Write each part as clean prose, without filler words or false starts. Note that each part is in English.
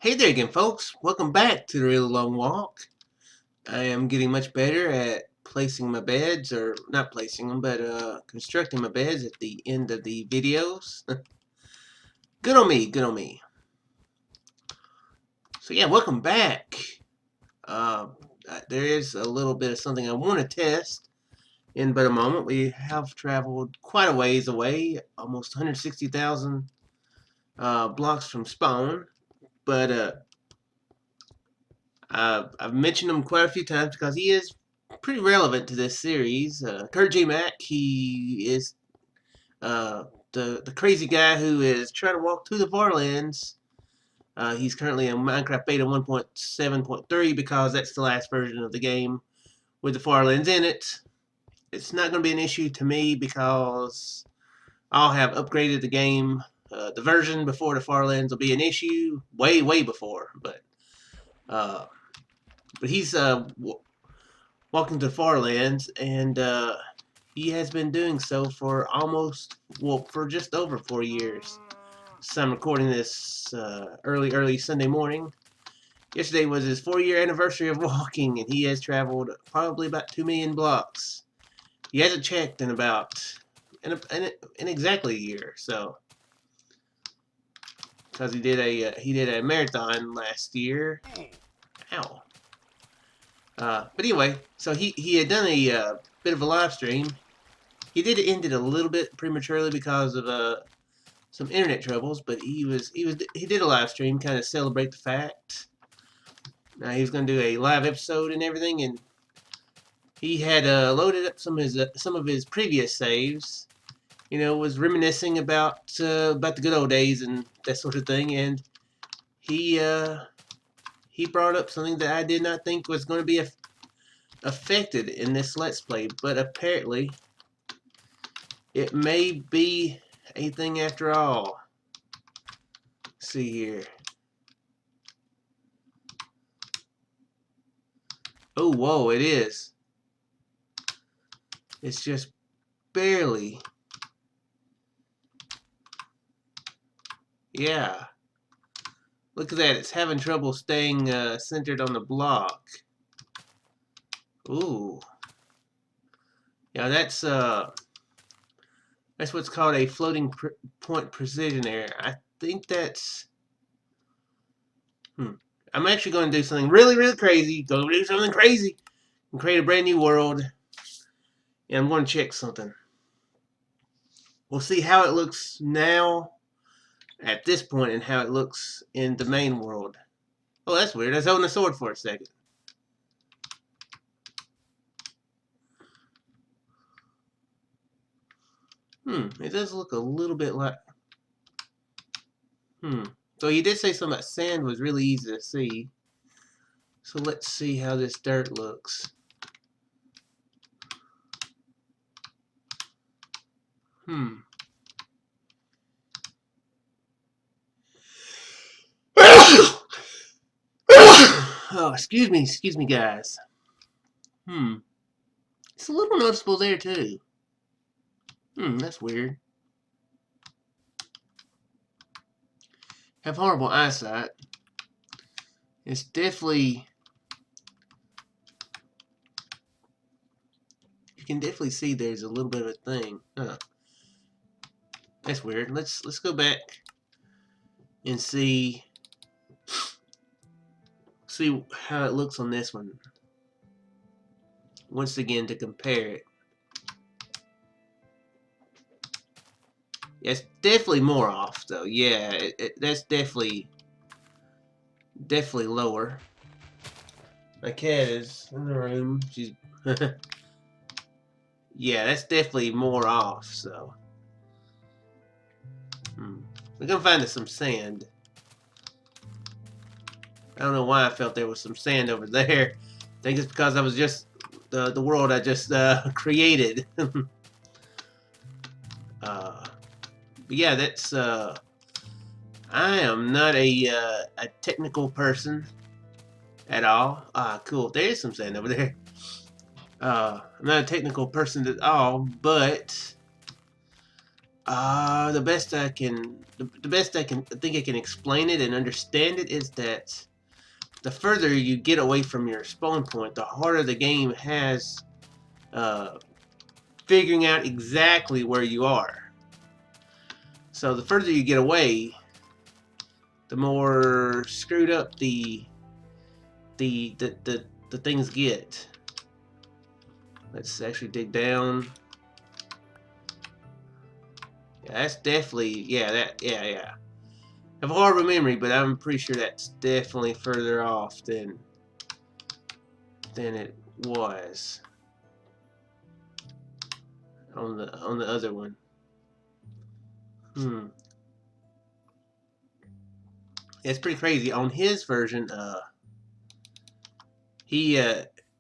Hey there again, folks. Welcome back to the Real Long Walk. I am getting much better at placing my beds, or not placing them, but constructing my beds at the end of the videos. Good on me, good on me. So yeah, welcome back. Uh, there is a little bit of something I want to test in but a moment. We have traveled quite a ways away, almost 160,000 blocks from spawn, but I've mentioned him quite a few times because he is pretty relevant to this series. Kurt J. Mac, he is the crazy guy who is trying to walk through the Farlands. He's currently in Minecraft Beta 1.7.3 because that's the last version of the game with the Farlands in it. It's not going to be an issue to me because I'll have upgraded the game. The version before the Farlands will be an issue, way before. Uh, but he's walking to the Farlands, and he has been doing so for for just over 4 years. So I'm recording this early Sunday morning. Yesterday was his 4-year anniversary of walking, and he has traveled probably about 2 million blocks. He hasn't checked in in exactly a year, so because he did a marathon last year. Ow. But anyway, so he had done a bit of a live stream. He did end it a little bit prematurely because of some internet troubles, but he did a live stream, kind of celebrate the fact. Now he was going to do a live episode and everything, and he had loaded up some of his previous saves. You know, was reminiscing about the good old days and that sort of thing, and he brought up something that I did not think was going to be affected in this Let's Play, but apparently it may be a thing after all. Let's see here. Oh, whoa, it is. It's just barely. Yeah. Look at that. It's having trouble staying centered on the block. Ooh. Yeah, that's what's called a floating point precision error. I think that's... I'm actually going to do something really crazy. Go do something crazy and create a brand new world. And I'm going to check something. We'll see how it looks now at this point and how it looks in the main world. Oh, that's weird. I was holding a sword for a second. It does look a little bit like... So he did say something about sand was really easy to see. So let's see how this dirt looks. Oh, excuse me, guys. It's a little noticeable there too. That's weird. Have horrible eyesight. It's definitely... You can definitely see there's a little bit of a thing. That's weird. Let's go back and see how it looks on this one. Once again, to compare it. Yeah, it's definitely more off, though. Yeah, that's definitely lower. My cat is in the room. She's... Yeah, that's definitely more off, so... We're gonna find us some sand. I don't know why I felt there was some sand over there. I think it's because I was just... the world I just created. But yeah, that's... I am not a technical person at all. Cool. There is some sand over there. I'm not a technical person at all, but The best I can, the best I think I can explain it and understand it is that the further you get away from your spawn point, the harder the game has uh, figuring out exactly where you are. So the further you get away, the more screwed up the things get. Let's actually dig down. Yeah, that's definitely yeah. I have a horrible memory, but I'm pretty sure that's definitely further off than it was on the other one. It's pretty crazy. On his version, he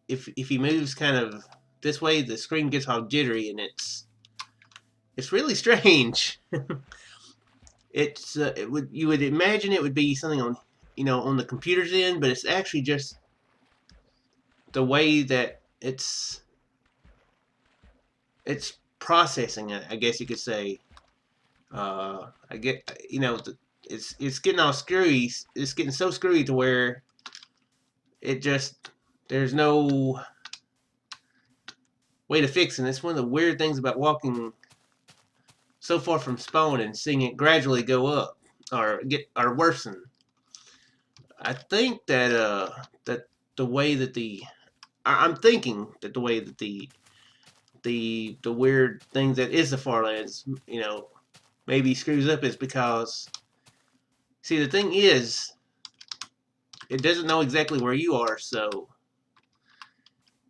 if he moves kind of this way, the screen gets all jittery, and it's really strange. You would imagine it would be something on on the computer's end, but it's actually just the way that it's processing it, I guess you could say. I get it's getting all screwy. It's getting so screwy to where it just there's no way to fix it. And it's one of the weird things about walking so far from spawn and seeing it gradually go up or worsen. I think that the way that I'm thinking that the way that the weird thing that is the Farlands, maybe screws up is because, see, the thing is, it doesn't know exactly where you are, so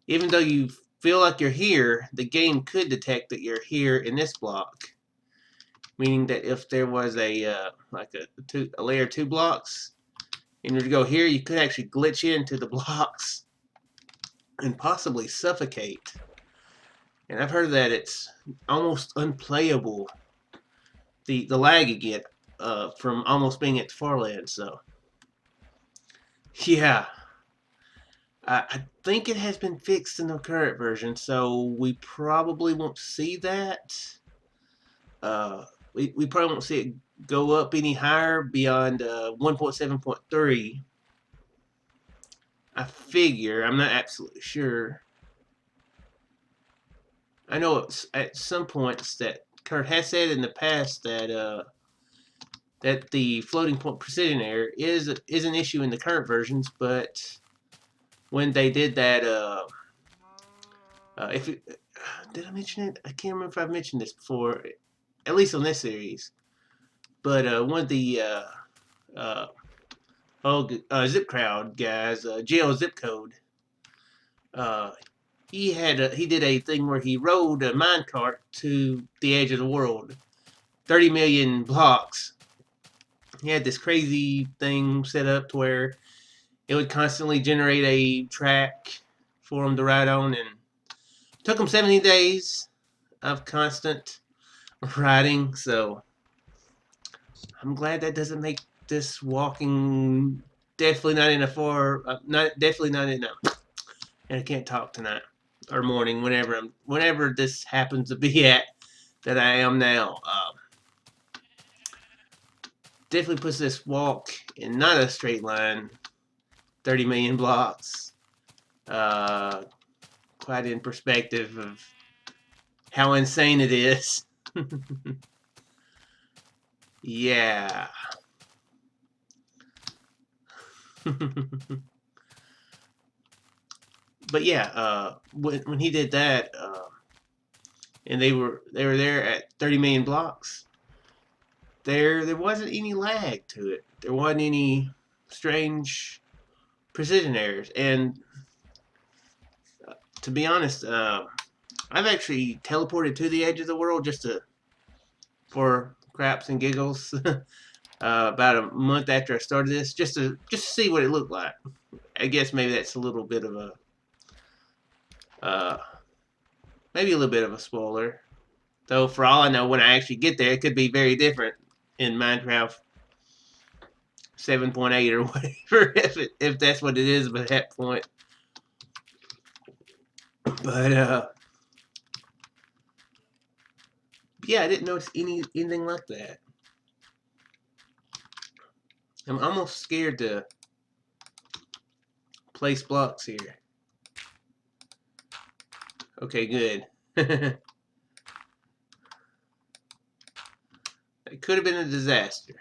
even though you feel like you're here, the game could detect that you're here in this block, meaning that if there was a layer 2 blocks and you go here, you could actually glitch into the blocks and possibly suffocate. And I've heard that it's almost unplayable, the lag you get from almost being at the Farland. So yeah, I think it has been fixed in the current version, so we probably won't see that. We probably won't see it go up any higher beyond 1.7.3. I figure. I'm not absolutely sure. I know it's at some points that Kurt has said in the past that the floating point precision error is an issue in the current versions, but when they did that, if it, did I mention it? I can't remember if I've mentioned this before, at least on this series. But one of the Zip Crowd guys, GL Zip Code, he did a thing where he rode a minecart to the edge of the world, 30 million blocks. He had this crazy thing set up to where it would constantly generate a track for him to ride on, and it took him 70 days of constant riding. So I'm glad that doesn't make this walking definitely not in a definitely not in a. And I can't talk tonight or morning whenever this happens to be at that I am now. Definitely puts this walk in not a straight line, 30 million blocks. Quite in perspective of how insane it is. Yeah. But yeah, when he did that, and they were there at 30 million blocks, there wasn't any lag to it. There wasn't any strange precision errors. And to be honest, I've actually teleported to the edge of the world just for craps and giggles. About a month after I started this, just to see what it looked like. I guess maybe that's a little bit of a maybe a little bit of a spoiler. Though for all I know, when I actually get there, it could be very different in Minecraft 7.8 or whatever, if that's what it is by that point. But Yeah, I didn't notice anything like that. I'm almost scared to place blocks here. Okay, good. It could have been a disaster.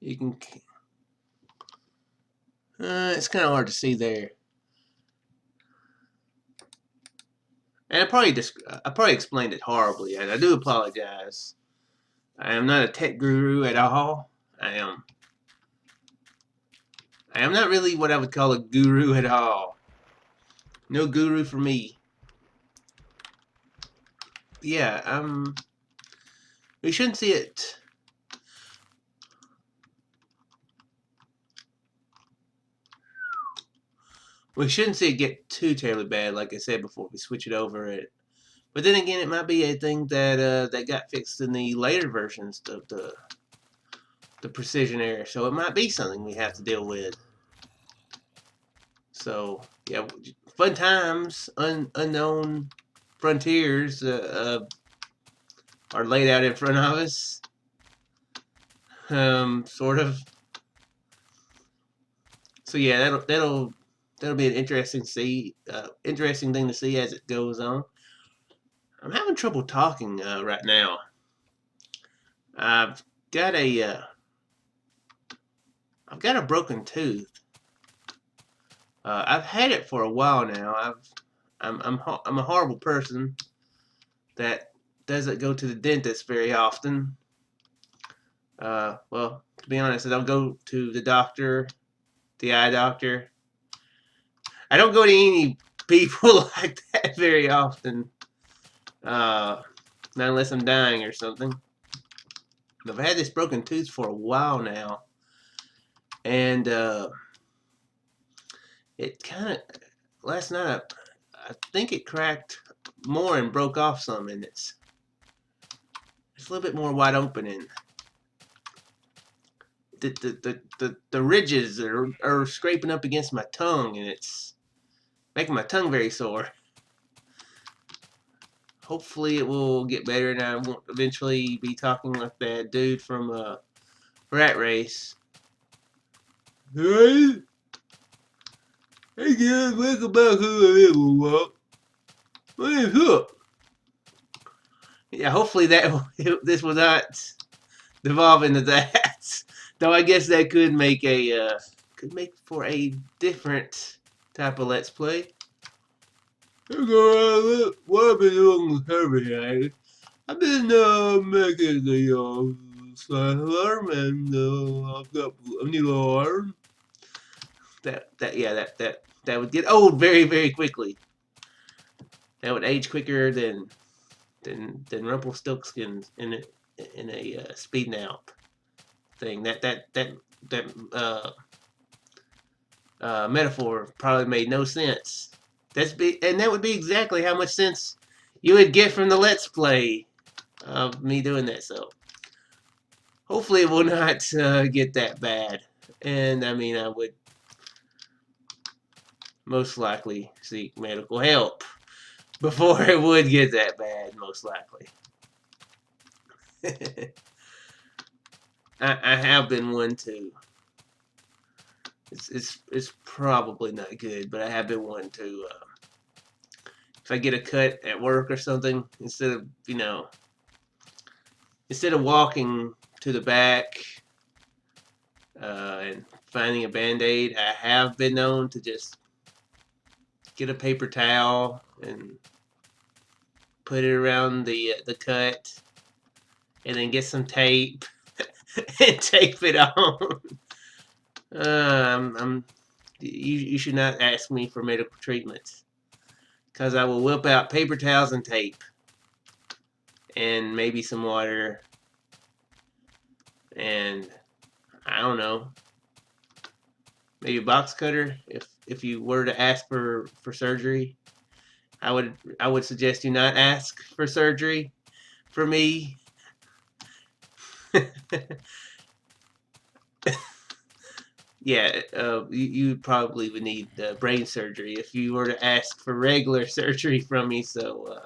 You can. It's kind of hard to see there. And I probably explained it horribly, and I do apologize. I am not a tech guru at all. I am not really what I would call a guru at all. No guru for me. Yeah, we shouldn't see it. We shouldn't see it get too terribly bad, like I said before we switch it over. But then again, it might be a thing that got fixed in the later versions of the precision error, so it might be something we have to deal with. So yeah, fun times, unknown frontiers are laid out in front of us. Sort of. So yeah, that'll be an interesting interesting thing to see as it goes on. I'm having trouble talking right now. I've got a I've got a broken tooth. I've had it for a while now. I'm a horrible person that doesn't go to the dentist very often. Well, to be honest, I don't go to the doctor, the eye doctor. I don't go to any people like that very often. Not unless I'm dying or something. I've had this broken tooth for a while now, and it kind of last night I think it cracked more and broke off some, and it's a little bit more wide open, and the ridges are scraping up against my tongue, and it's making my tongue very sore. Hopefully it will get better, and I won't eventually be talking like that dude from Rat Race. Hey guys, welcome back to the little walk. My name's Hook. Yeah, hopefully this will not devolve into that. Though I guess that could make for a different type of Let's Play. What I've been doing with Herbie, I've been making the alarm, and I've got a new alarm. That would get old very, very quickly. That would age quicker than Rumpelstiltskin in a Speeding Out thing. That metaphor probably made no sense. And that would be exactly how much sense you would get from the Let's Play of me doing that. So hopefully it will not get that bad. And I mean, I would most likely seek medical help before it would get that bad, most likely. I have been one too. It's probably not good, but I have been one to if I get a cut at work or something, instead of walking to the back and finding a Band-Aid, I have been known to just get a paper towel and put it around the cut, and then get some tape and tape it on. You should not ask me for medical treatment, because I will whip out paper towels and tape, and maybe some water, and I don't know, maybe a box cutter if you were to ask for surgery. I would suggest you not ask for surgery for me. Yeah, you probably would need brain surgery if you were to ask for regular surgery from me. So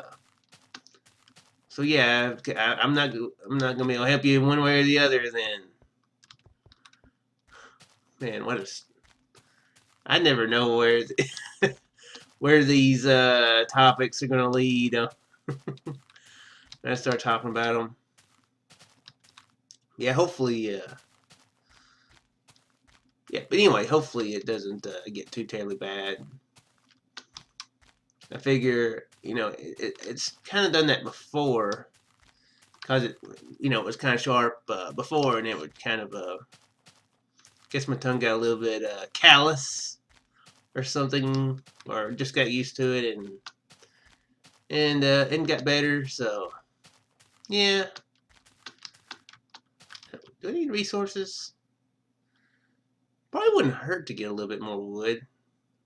So yeah, I'm not gonna be able to help you one way or the other. Then, man, I never know where these topics are gonna lead. When I start talking about them. Yeah, hopefully. Yeah, but anyway, hopefully it doesn't get too terribly bad. I figure, it's kind of done that before, because it was kind of sharp before, and it would kind of, guess my tongue got a little bit callous or something, or just got used to it, and got better. So yeah, do I need resources? Probably wouldn't hurt to get a little bit more wood.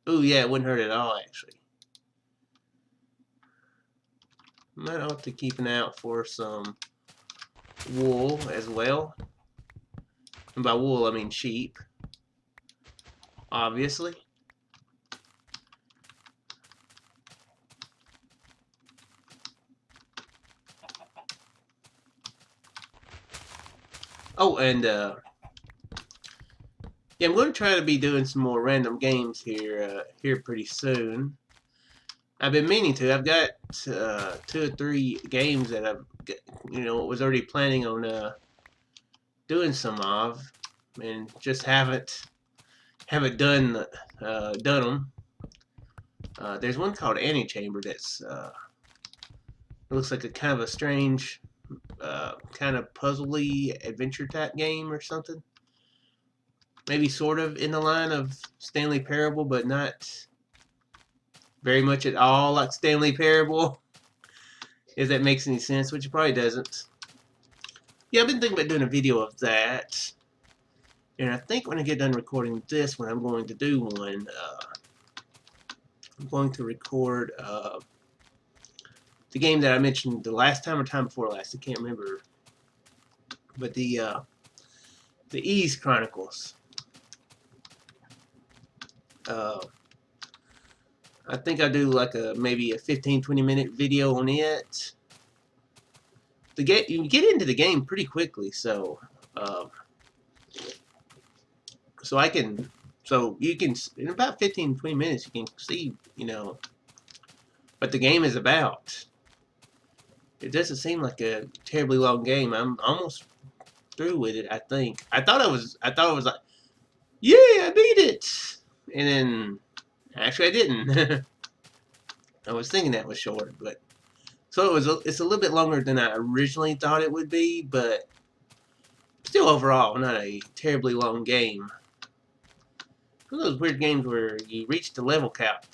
Oh yeah, it wouldn't hurt at all actually. Might ought to keep an eye out for some wool as well. And by wool, I mean sheep, obviously. Oh, and yeah, I'm going to try to be doing some more random games here pretty soon. I've been meaning to. I've got 2 or 3 games that was already planning on doing some of, and just haven't done them. There's one called Antechamber that's it looks like a kind of a strange, kind of puzzly adventure type game or something. Maybe sort of in the line of Stanley Parable, but not very much at all like Stanley Parable. If that makes any sense, which it probably doesn't. Yeah, I've been thinking about doing a video of that. And I think when I get done recording this one, I'm going to do one. I'm going to record the game that I mentioned the last time or time before last. I can't remember. But the Ys Chronicles. I think I'll do like maybe a 15-20 minute video on it. You get into the game pretty quickly, so you can, in about 15-20 minutes, you can see, what the game is about. It doesn't seem like a terribly long game. I'm almost through with it, I think. I thought it was like, yeah, I beat it. And then actually I didn't. I was thinking that was short, but so it's a little bit longer than I originally thought it would be, but still overall not a terribly long game. One of those weird games where you reach the level cap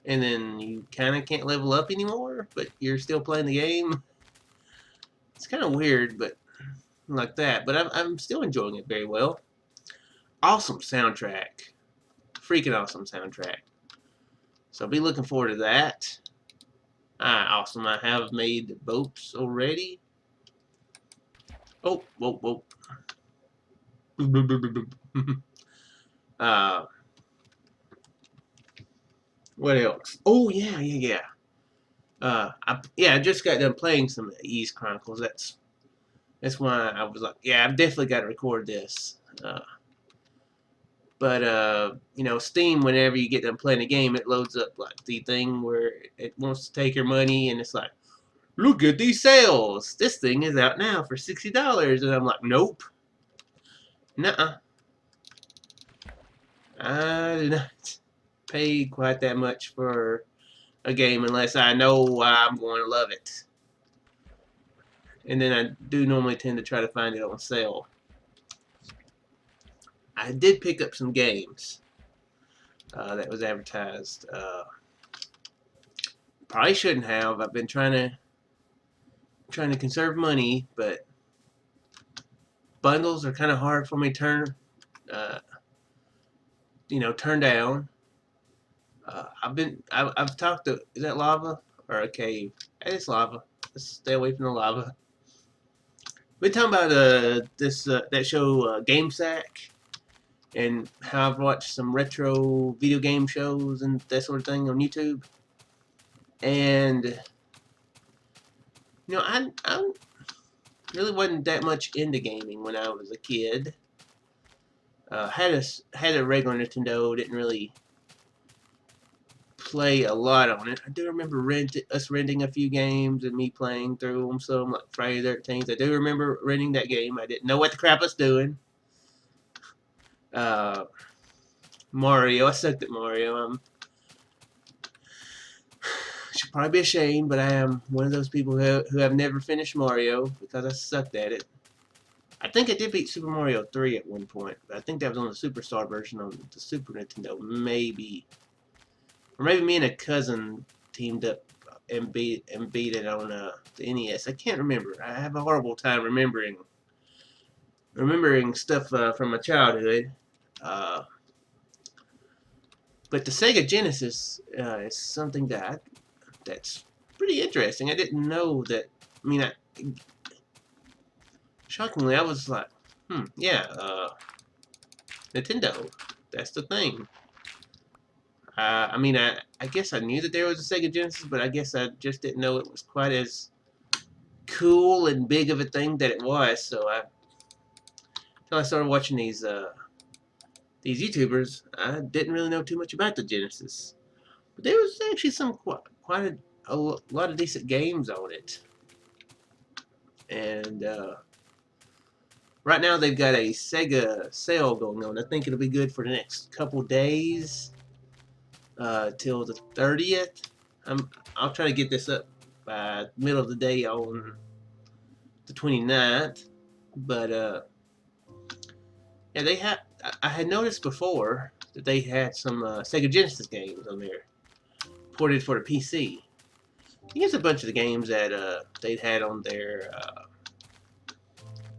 and then you kind of can't level up anymore, but you're still playing the game. It's kind of weird, but like that. But I'm still enjoying it very well. Awesome soundtrack. Freaking awesome soundtrack. So I'll be looking forward to that. Awesome. I have made boats already. Oh, whoa. What else? Oh, yeah. I just got done playing some Ys Chronicles. That's why I was like, yeah, I've definitely got to record this. But Steam, whenever you get done playing a game, it loads up like the thing where it wants to take your money, and it's like, look at these sales. This thing is out now for $60, and I'm like, nope, nuh-uh. I do not pay quite that much for a game unless I know I'm going to love it. And then I do normally tend to try to find it on sale. I did pick up some games that was advertised. Probably shouldn't have. I've been trying to conserve money, but bundles are kind of hard for me to turn down. I've talked to, is that lava or a cave? It's lava. Let's stay away from the lava. We're talking about that show GameSack, and how I've watched some retro video game shows and that sort of thing on YouTube. And You know, I really wasn't that much into gaming when I was a kid. Had a regular Nintendo. Didn't really play a lot on it. I do remember us renting a few games and me playing through them. Some like Friday the 13th. I do remember renting that game. I didn't know what the crap I was doing. Uh, Mario. I sucked at Mario. Should probably be ashamed, but I am one of those people who have never finished Mario because I sucked at it. I think I did beat Super Mario 3 at one point, but I think that was on the Superstar version on the Super Nintendo, maybe. Or maybe me and a cousin teamed up and beat it on the NES. I can't remember. I have a horrible time remembering stuff from my childhood. Uh, but the Sega Genesis is something that's pretty interesting. I didn't know that. I mean, shockingly, I was like, yeah, Nintendo. That's the thing. I mean, I guess I knew that there was a Sega Genesis, but I guess I just didn't know it was quite as cool and big of a thing that it was. So until I started watching these YouTubers, I didn't really know too much about the Genesis. But there was actually some quite a lot of decent games on it. And right now they've got a Sega sale going on. I think it'll be good for the next couple days till the 30th. I'll try to get this up by middle of the day on the 29th. But yeah, they have. I had noticed before that they had some Sega Genesis games on there ported for the PC. I think it's a bunch of the games that they'd had on there.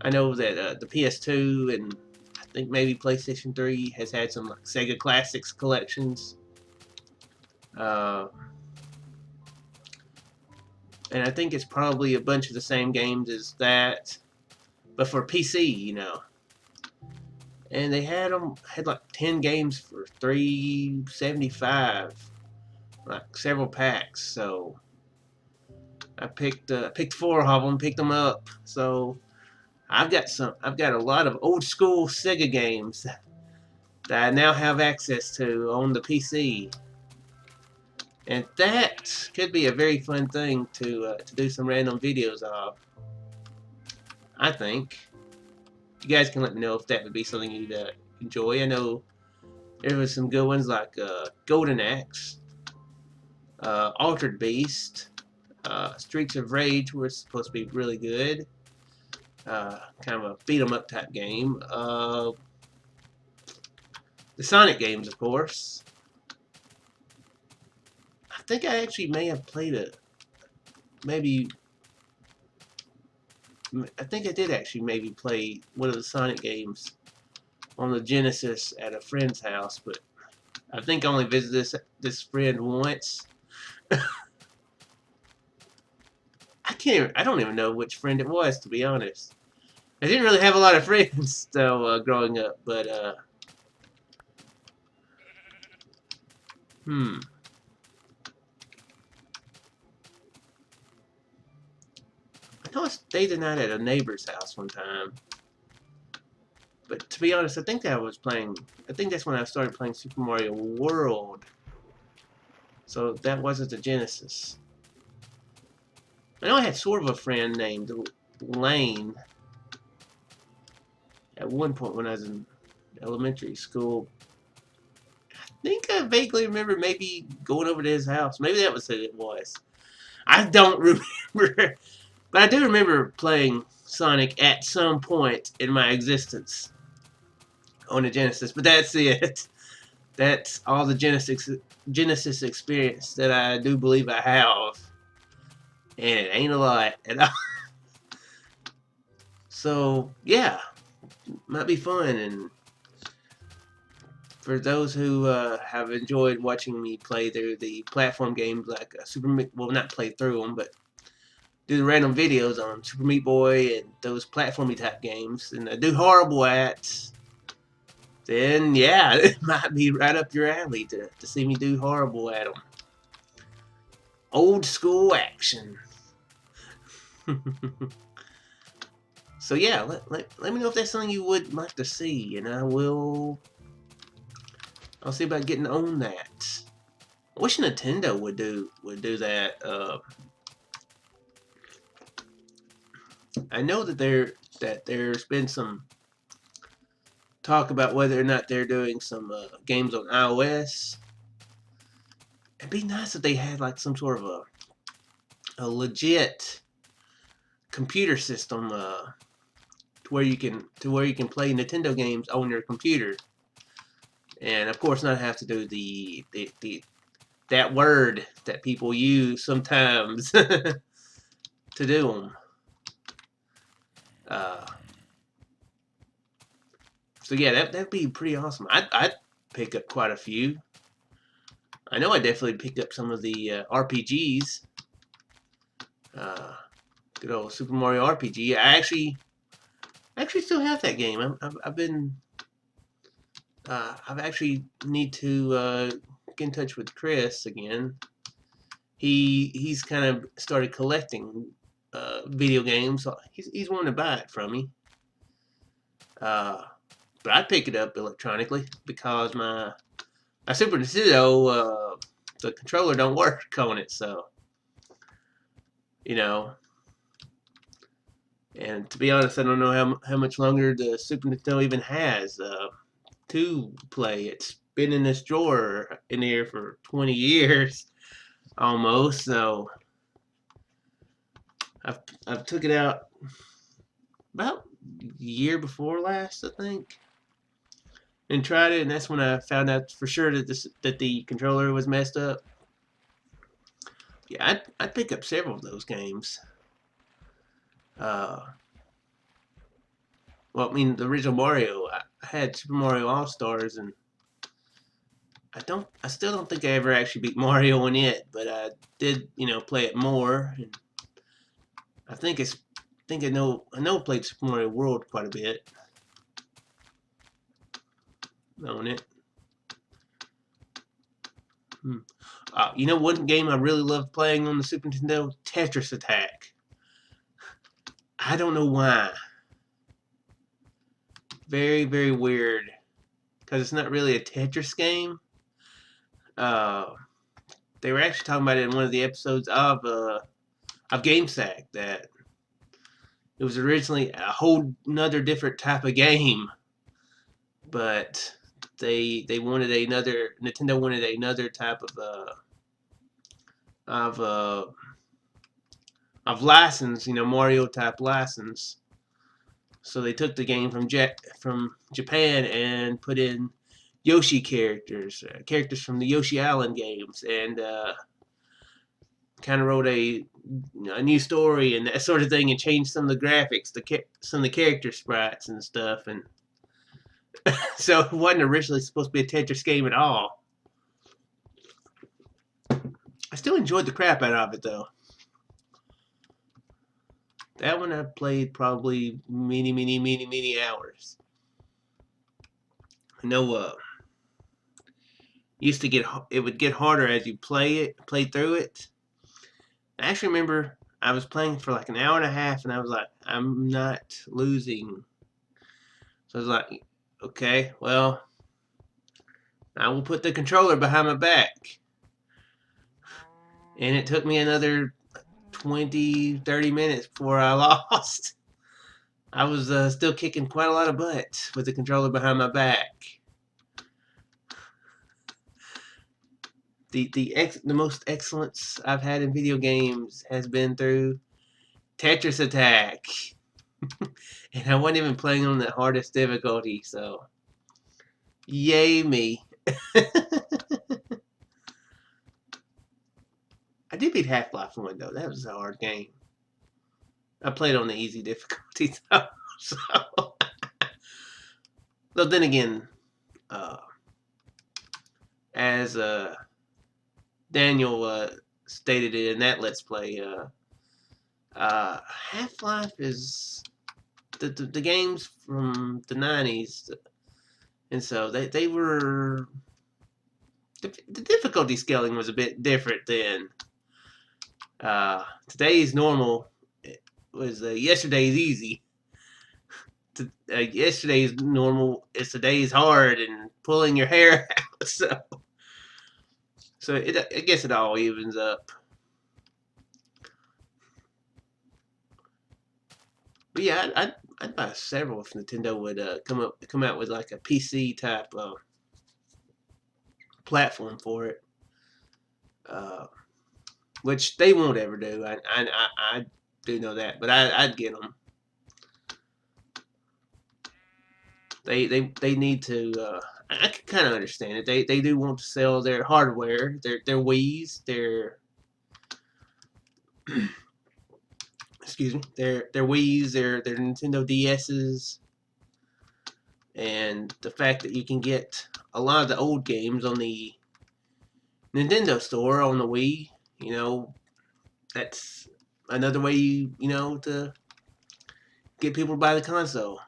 I know that the PS2 and I think maybe PlayStation 3 has had some like Sega Classics collections. And I think it's probably a bunch of the same games as that, but for PC, you know. And they had like 10 games for $3.75, like several packs. So I picked 4 of them, picked them up. So I've got a lot of old school Sega games that I now have access to on the PC. And that could be a very fun thing to do some random videos of, I think. You guys can let me know if that would be something you'd enjoy. I know there was some good ones like Golden Axe, Altered Beast, Streets of Rage were supposed to be really good. Kind of a beat 'em up type game. The Sonic games, of course. I think I actually may have played it. Maybe. I think I did actually maybe play one of the Sonic games on the Genesis at a friend's house, but I think I only visited this friend once. I don't even know which friend it was, to be honest. I didn't really have a lot of friends though growing up, but I know I stayed the night at a neighbor's house one time. But to be honest, I think that's when I started playing Super Mario World. So that wasn't the Genesis. I know I had sort of a friend named Lane at one point when I was in elementary school. I think I vaguely remember maybe going over to his house. Maybe that was what it was. I don't remember. But I do remember playing Sonic at some point in my existence on the Genesis. But that's it. That's all the Genesis experience that I do believe I have. And it ain't a lot at all. So, yeah. Might be fun. And for those who have enjoyed watching me play through the platform games like well, not play through them, but do the random videos on Super Meat Boy and those platformy type games, and I do horrible at, then yeah, it might be right up your alley to see me do horrible at them. Old school action. So yeah, let me know if that's something you would like to see, and I'll see about getting on that. I wish Nintendo would do that. I know that there's been some talk about whether or not they're doing some games on iOS. It'd be nice if they had like some sort of a legit computer system to where you can play Nintendo games on your computer, and of course not have to do the that word that people use sometimes to do them. Uh, so yeah, that'd be pretty awesome. I'd pick up quite a few. I know I definitely picked up some of the RPGs. Good old Super Mario RPG. I actually still have that game. I've been I've actually need to get in touch with Chris again. He's kind of started collecting video games. So he's wanting to buy it from me. But I pick it up electronically because my Super Nintendo the controller don't work on it. So you know, and to be honest, I don't know how much longer the Super Nintendo even has to play. It's been in this drawer in here for 20 years almost. So I've took it out about a year before last, I think, and tried it, and that's when I found out for sure that the controller was messed up. Yeah, I'd pick up several of those games. Uh, well, I mean, the original Mario, I had Super Mario All Stars, and I still don't think I ever actually beat Mario in it, but I did, play it more, and I think I know I played Super Mario World quite a bit on it. One game I really loved playing on the Super Nintendo? Tetris Attack. I don't know why. Very, very weird. Because it's not really a Tetris game. They were actually talking about it in one of the episodes of GameSack that it was originally a whole another different type of game, but Nintendo wanted another type of uh, of license, Mario type license. So they took the game from Japan and put in Yoshi characters from the Yoshi Island games, and kind of wrote a new story and that sort of thing, and changed some of the graphics, some of the character sprites and stuff, and so it wasn't originally supposed to be a Tetris game at all. I still enjoyed the crap out of it though. That one I played probably many hours. I know it would get harder as you play through it. I actually remember I was playing for like an hour and a half, and I was like, I'm not losing. So I was like, okay, well, I will put the controller behind my back. And it took me another 20, 30 minutes before I lost. I was still kicking quite a lot of butt with the controller behind my back. The most excellence I've had in video games has been through Tetris Attack. And I wasn't even playing on the hardest difficulty, so yay me. I did beat Half-Life 1 though. That was a hard game. I played on the easy difficulty though. So well, then again, as Daniel stated it in that Let's Play, Half-Life is the games from the 90s, and so they were the difficulty scaling was a bit different then. Today's normal was yesterday's easy. Yesterday's normal. It's today's hard and pulling your hair out. So I guess it all evens up. But yeah, I'd buy several if Nintendo would come out with like a PC type platform for it, which they won't ever do. I do know that, but I'd get them. They need to. I can kind of understand it. They do want to sell their hardware, their Wii's, their excuse me, their Wii's, their Nintendo DS's, and the fact that you can get a lot of the old games on the Nintendo store on the Wii, you know, that's another way to get people to buy the console.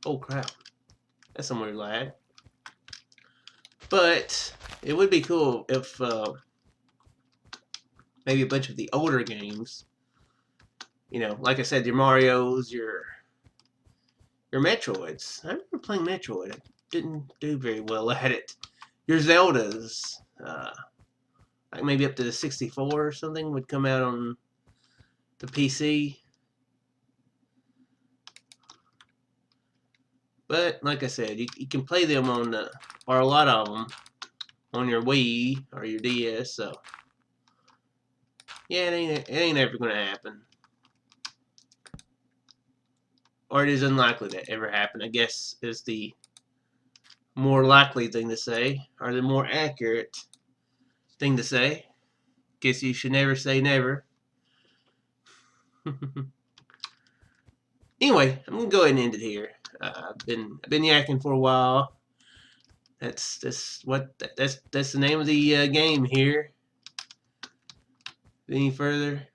Oh crap, that's some weird lag. But it would be cool if maybe a bunch of the older games, like I said, your Mario's, your Metroids. I remember playing Metroid. I didn't do very well at it. Your Zeldas, like maybe up to the 64 or something, would come out on the PC. But like I said, you can play them or a lot of them, on your Wii or your DS. So yeah, it ain't ever gonna happen, or it is unlikely to ever happen, I guess, is the more likely thing to say, or the more accurate thing to say. Guess you should never say never. Anyway, I'm gonna go ahead and end it here. I've been yakking for a while. That's the name of the game here. Any further?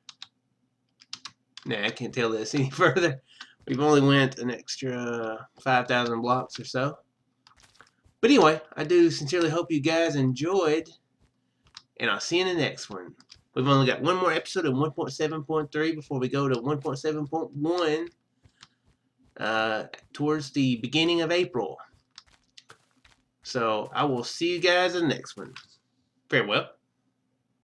Nah, I can't tell this any further. We've only went an extra 5,000 blocks or so. But anyway, I do sincerely hope you guys enjoyed, and I'll see you in the next one. We've only got one more episode of 1.7.3 before we go to 1.7.1 towards the beginning of April. So I will see you guys in the next one. Farewell.